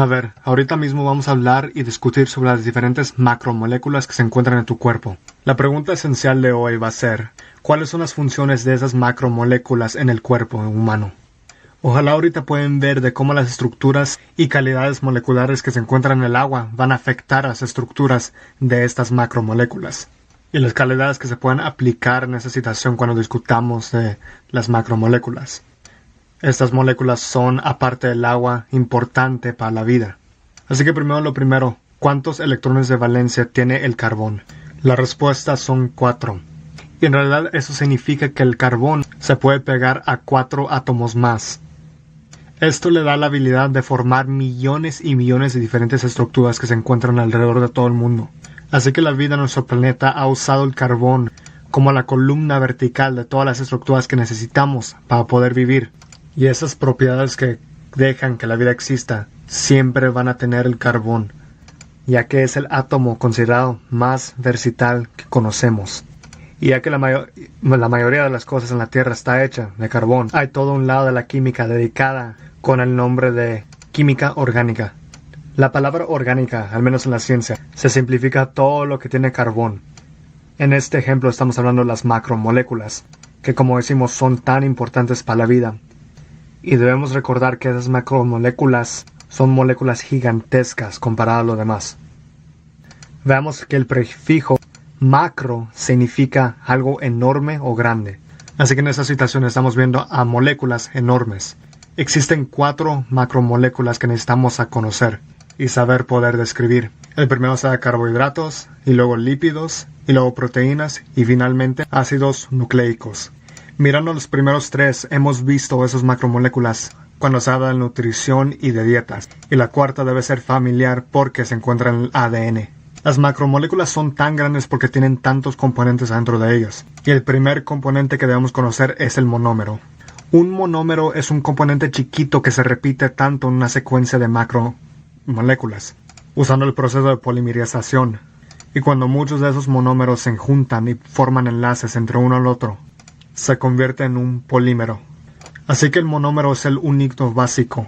A ver, ahorita mismo vamos a hablar y discutir sobre las diferentes macromoléculas que se encuentran en tu cuerpo. La pregunta esencial de hoy va a ser, ¿cuáles son las funciones de esas macromoléculas en el cuerpo humano? Ojalá ahorita pueden ver de cómo las estructuras y calidades moleculares que se encuentran en el agua van a afectar a las estructuras de estas macromoléculas y las calidades que se pueden aplicar en esa situación cuando discutamos de las macromoléculas. Estas moléculas son, aparte del agua, importante para la vida. Así que lo primero, ¿cuántos electrones de valencia tiene el carbón? La respuesta son 4. Y en realidad eso significa que el carbón se puede pegar a 4 átomos más. Esto le da la habilidad de formar millones y millones de diferentes estructuras que se encuentran alrededor de todo el mundo. Así que la vida en nuestro planeta ha usado el carbón como la columna vertical de todas las estructuras que necesitamos para poder vivir. Y esas propiedades que dejan que la vida exista siempre van a tener el carbón, ya que es el átomo considerado más versátil que conocemos. Y ya que la mayoría de las cosas en la Tierra está hecha de carbón, hay todo un lado de la química dedicada con el nombre de química orgánica. La palabra orgánica, al menos en la ciencia, se simplifica todo lo que tiene carbón. En este ejemplo estamos hablando de las macromoléculas, que como decimos son tan importantes para la vida. Y debemos recordar que esas macromoléculas son moléculas gigantescas comparadas a lo demás. Veamos que el prefijo macro significa algo enorme o grande. Así que en esta situación estamos viendo a moléculas enormes. Existen 4 macromoléculas que necesitamos conocer y saber poder describir. El primero será carbohidratos, y luego lípidos, y luego proteínas, y finalmente ácidos nucleicos. Mirando los primeros 3, hemos visto esas macromoléculas cuando se habla de nutrición y de dietas. Y la cuarta debe ser familiar porque se encuentra en el ADN. Las macromoléculas son tan grandes porque tienen tantos componentes dentro de ellas. Y el primer componente que debemos conocer es el monómero. Un monómero es un componente chiquito que se repite tanto en una secuencia de macromoléculas, usando el proceso de polimerización. Y cuando muchos de esos monómeros se juntan y forman enlaces entre uno al otro, se convierte en un polímero. Así que el monómero es el único básico.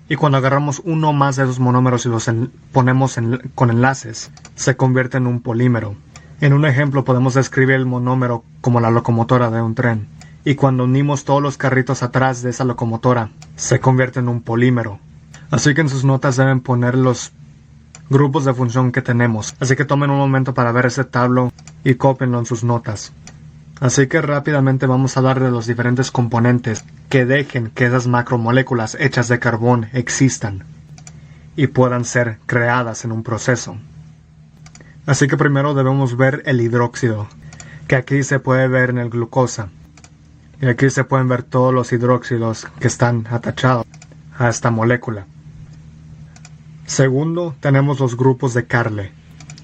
Y cuando agarramos uno más de esos monómeros y los ponemos con enlaces, se convierte en un polímero. En un ejemplo podemos describir el monómero como la locomotora de un tren. Y cuando unimos todos los carritos atrás de esa locomotora, se convierte en un polímero. Así que en sus notas deben poner los grupos de función que tenemos. Así que tomen un momento para ver ese tablo y cópienlo en sus notas. Así que rápidamente vamos a hablar de los diferentes componentes que dejen que esas macromoléculas hechas de carbón existan y puedan ser creadas en un proceso. Así que primero debemos ver el hidróxido, que aquí se puede ver en el glucosa. Y aquí se pueden ver todos los hidróxidos que están atachados a esta molécula. Segundo, tenemos los grupos de Carle,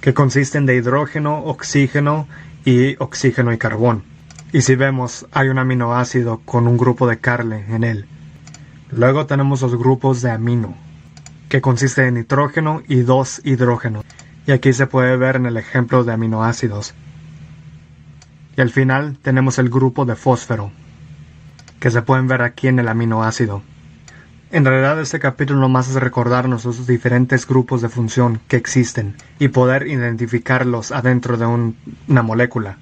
que consisten de hidrógeno, oxígeno y carbón. Y si vemos, hay un aminoácido con un grupo de Carle en él. Luego tenemos los grupos de amino, que consiste en nitrógeno y 2 hidrógenos. Y aquí se puede ver en el ejemplo de aminoácidos. Y al final tenemos el grupo de fósforo, que se pueden ver aquí en el aminoácido. En realidad este capítulo nomás es recordarnos los diferentes grupos de función que existen y poder identificarlos adentro de una molécula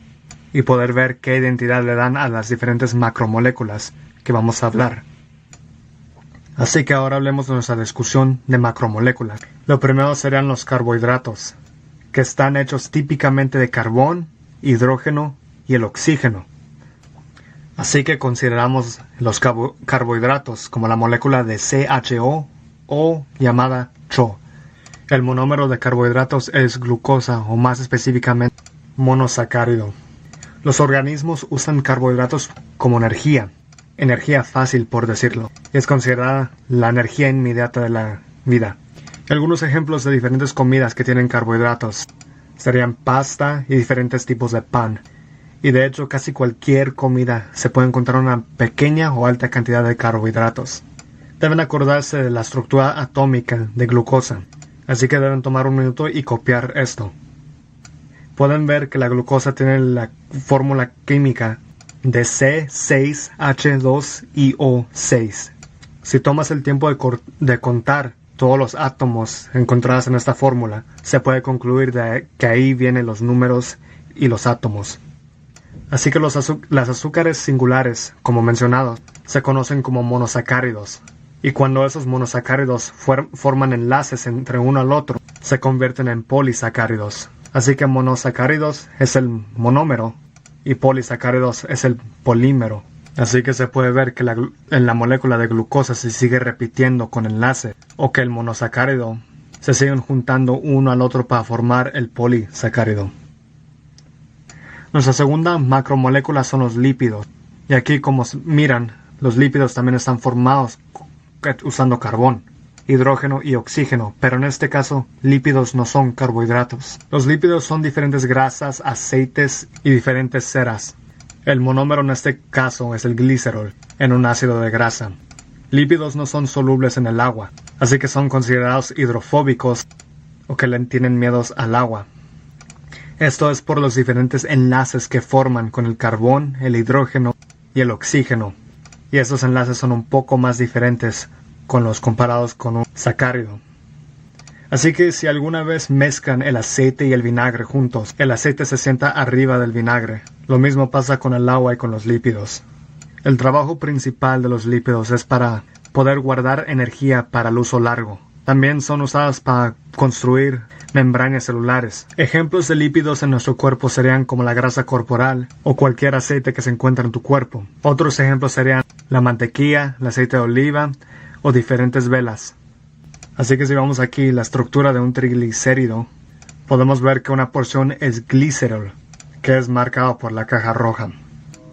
y poder ver qué identidad le dan a las diferentes macromoléculas que vamos a hablar. Así que ahora hablemos de nuestra discusión de macromoléculas. Lo primero serían los carbohidratos, que están hechos típicamente de carbón, hidrógeno y el oxígeno. Así que consideramos los carbohidratos como la molécula de CHO o llamada CHO. El monómero de carbohidratos es glucosa o más específicamente monosacárido. Los organismos usan carbohidratos como energía fácil por decirlo. Es considerada la energía inmediata de la vida. Algunos ejemplos de diferentes comidas que tienen carbohidratos serían pasta y diferentes tipos de pan. Y de hecho casi cualquier comida se puede encontrar una pequeña o alta cantidad de carbohidratos. Deben acordarse de la estructura atómica de glucosa, así que deben tomar un minuto y copiar esto. Pueden ver que la glucosa tiene la fórmula química de C6H2IO6. Si tomas el tiempo de contar todos los átomos encontrados en esta fórmula, se puede concluir de que ahí vienen los números y los átomos. Así que las azúcares singulares, como mencionado, se conocen como monosacáridos. Y cuando esos monosacáridos forman enlaces entre uno al otro, se convierten en polisacáridos. Así que monosacáridos es el monómero y polisacáridos es el polímero. Así que se puede ver que en la molécula de glucosa se sigue repitiendo con enlace, o que el monosacárido se siguen juntando uno al otro para formar el polisacárido. Nuestra segunda macromolécula son los lípidos. Y aquí, como miran, los lípidos también están formados usando carbón, hidrógeno y oxígeno, pero en este caso lípidos no son carbohidratos. Los lípidos son diferentes grasas, aceites y diferentes ceras. El monómero en este caso es el glicerol, en un ácido de grasa. Lípidos no son solubles en el agua, así que son considerados hidrofóbicos o que le tienen miedos al agua. Esto es por los diferentes enlaces que forman con el carbón, el hidrógeno y el oxígeno. Y estos enlaces son un poco más diferentes con los comparados con un sacárido. Así que si alguna vez mezclan el aceite y el vinagre juntos, el aceite se sienta arriba del vinagre. Lo mismo pasa con el agua y con los lípidos. El trabajo principal de los lípidos es para poder guardar energía para el uso largo. También son usadas para construir membranas celulares. Ejemplos de lípidos en nuestro cuerpo serían como la grasa corporal o cualquier aceite que se encuentra en tu cuerpo. Otros ejemplos serían la mantequilla, el aceite de oliva o diferentes velas. Así que si vamos aquí la estructura de un triglicérido, podemos ver que una porción es glicerol, que es marcado por la caja roja.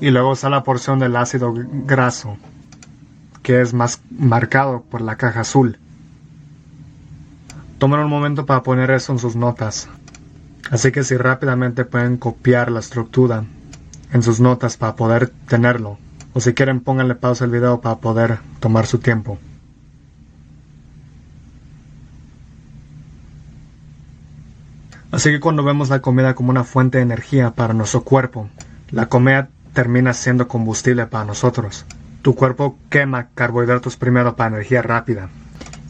Y luego está la porción del ácido graso, que es más marcado por la caja azul. Tomen un momento para poner eso en sus notas. Así que si rápidamente pueden copiar la estructura en sus notas para poder tenerlo. O si quieren pónganle pausa al video para poder tomar su tiempo. Así que cuando vemos la comida como una fuente de energía para nuestro cuerpo, la comida termina siendo combustible para nosotros. Tu cuerpo quema carbohidratos primero para energía rápida.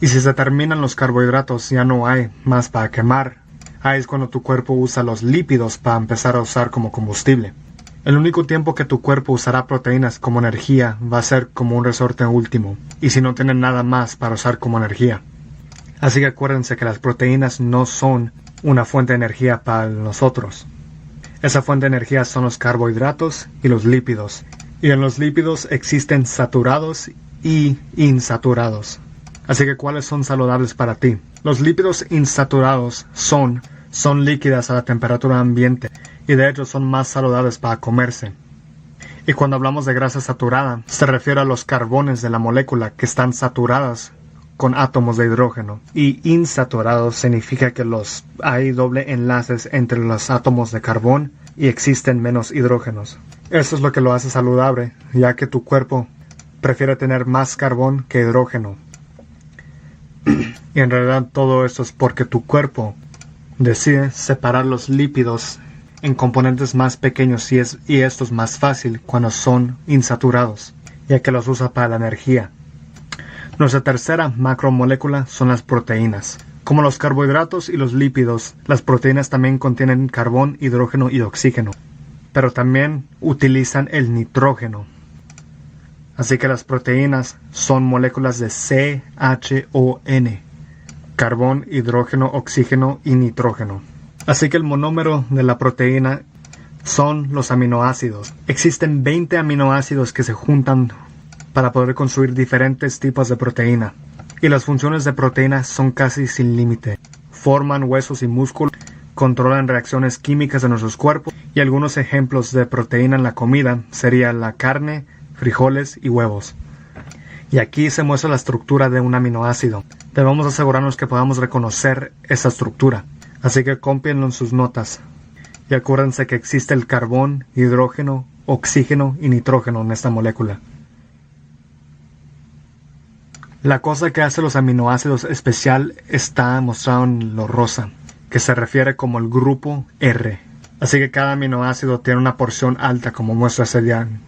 Y si se terminan los carbohidratos, ya no hay más para quemar. Ahí es cuando tu cuerpo usa los lípidos para empezar a usar como combustible. El único tiempo que tu cuerpo usará proteínas como energía va a ser como un resorte último, y si no tienen nada más para usar como energía. Así que acuérdense que las proteínas no son una fuente de energía para nosotros. Esa fuente de energía son los carbohidratos y los lípidos. Y en los lípidos existen saturados y insaturados. Así que, ¿cuáles son saludables para ti? Los lípidos insaturados son líquidas a la temperatura ambiente y de hecho son más saludables para comerse. Y cuando hablamos de grasa saturada, se refiere a los carbones de la molécula que están saturadas con átomos de hidrógeno. Y insaturados significa que hay doble enlaces entre los átomos de carbón y existen menos hidrógenos. Eso es lo que lo hace saludable, ya que tu cuerpo prefiere tener más carbón que hidrógeno. Y en realidad todo esto es porque tu cuerpo decide separar los lípidos en componentes más pequeños y esto es más fácil cuando son insaturados, ya que los usa para la energía. Nuestra tercera macromolécula son las proteínas. Como los carbohidratos y los lípidos, las proteínas también contienen carbón, hidrógeno y oxígeno, pero también utilizan el nitrógeno. Así que las proteínas son moléculas de CHON, carbón, hidrógeno, oxígeno y nitrógeno. Así que el monómero de la proteína son los aminoácidos. Existen 20 aminoácidos que se juntan para poder construir diferentes tipos de proteína. Y las funciones de proteínas son casi sin límite. Forman huesos y músculos, controlan reacciones químicas de nuestros cuerpos y algunos ejemplos de proteína en la comida serían la carne, frijoles y huevos. Y aquí se muestra la estructura de un aminoácido. Debemos asegurarnos que podamos reconocer esa estructura. Así que cópienlo en sus notas. Y acuérdense que existe el carbón, hidrógeno, oxígeno y nitrógeno en esta molécula. La cosa que hace los aminoácidos especial está mostrado en lo rosa, que se refiere como el grupo R. Así que cada aminoácido tiene una porción alta como muestra ese diagrama.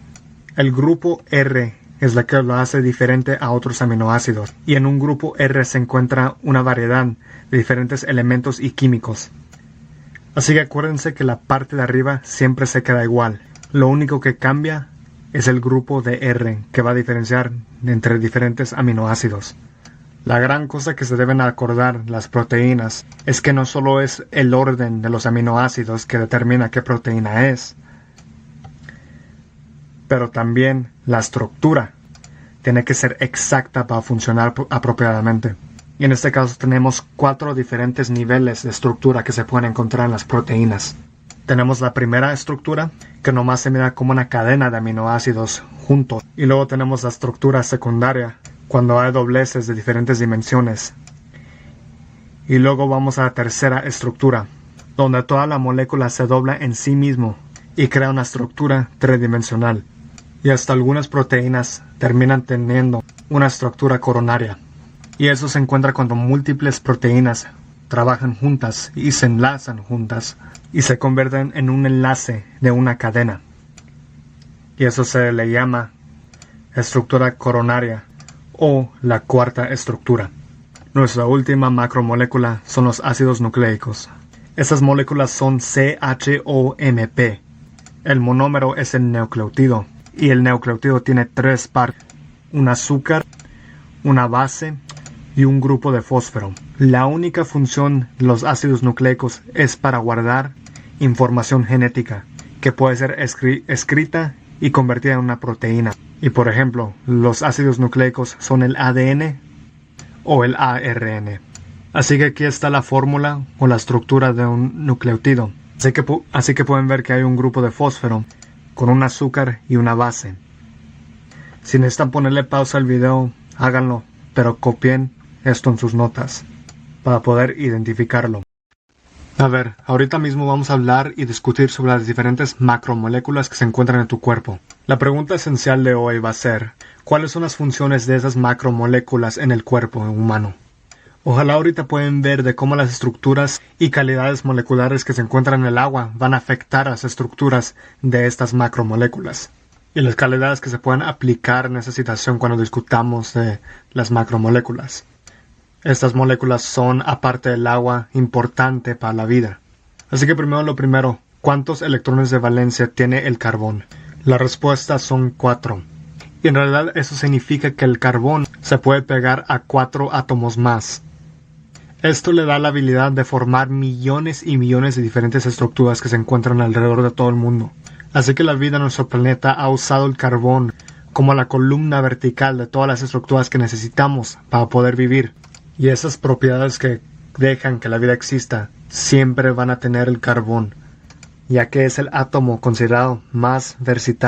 El grupo R es la que lo hace diferente a otros aminoácidos, y en un grupo R se encuentra una variedad de diferentes elementos y químicos. Así que acuérdense que la parte de arriba siempre se queda igual. Lo único que cambia es el grupo de R, que va a diferenciar entre diferentes aminoácidos. La gran cosa que se deben acordar las proteínas es que no solo es el orden de los aminoácidos que determina qué proteína es, pero también la estructura tiene que ser exacta para funcionar apropiadamente. Y en este caso tenemos 4 diferentes niveles de estructura que se pueden encontrar en las proteínas. Tenemos la primera estructura, que nomás se mira como una cadena de aminoácidos juntos. Y luego tenemos la estructura secundaria, cuando hay dobleces de diferentes dimensiones. Y luego vamos a la tercera estructura, donde toda la molécula se dobla en sí mismo y crea una estructura tridimensional. Y hasta algunas proteínas terminan teniendo una estructura coronaria. Y eso se encuentra cuando múltiples proteínas trabajan juntas y se enlazan juntas y se convierten en un enlace de una cadena. Y eso se le llama estructura coronaria o la cuarta estructura. Nuestra última macromolécula son los ácidos nucleicos. Estas moléculas son CHOMP. El monómero es el nucleótido y el nucleótido tiene 3 partes: un azúcar, una base y un grupo de fósforo. La única función de los ácidos nucleicos es para guardar información genética que puede ser escrita y convertida en una proteína. Y por ejemplo, los ácidos nucleicos son el ADN o el ARN. Así que aquí está la fórmula o la estructura de un nucleótido. Así que pueden ver que hay un grupo de fósforo con un azúcar y una base. Si necesitan ponerle pausa al video, háganlo, pero copien esto en sus notas para poder identificarlo. A ver, ahorita mismo vamos a hablar y discutir sobre las diferentes macromoléculas que se encuentran en tu cuerpo. La pregunta esencial de hoy va a ser: ¿cuáles son las funciones de esas macromoléculas en el cuerpo humano? Ojalá ahorita pueden ver de cómo las estructuras y calidades moleculares que se encuentran en el agua van a afectar a las estructuras de estas macromoléculas y las calidades que se pueden aplicar en esa situación cuando discutamos de las macromoléculas. Estas moléculas son, aparte del agua, importante para la vida. Así que lo primero, ¿cuántos electrones de valencia tiene el carbón? La respuesta son 4. Y en realidad eso significa que el carbón se puede pegar a 4 átomos más. Esto le da la habilidad de formar millones y millones de diferentes estructuras que se encuentran alrededor de todo el mundo. Así que la vida en nuestro planeta ha usado el carbón como la columna vertical de todas las estructuras que necesitamos para poder vivir. Y esas propiedades que dejan que la vida exista siempre van a tener el carbón, ya que es el átomo considerado más versátil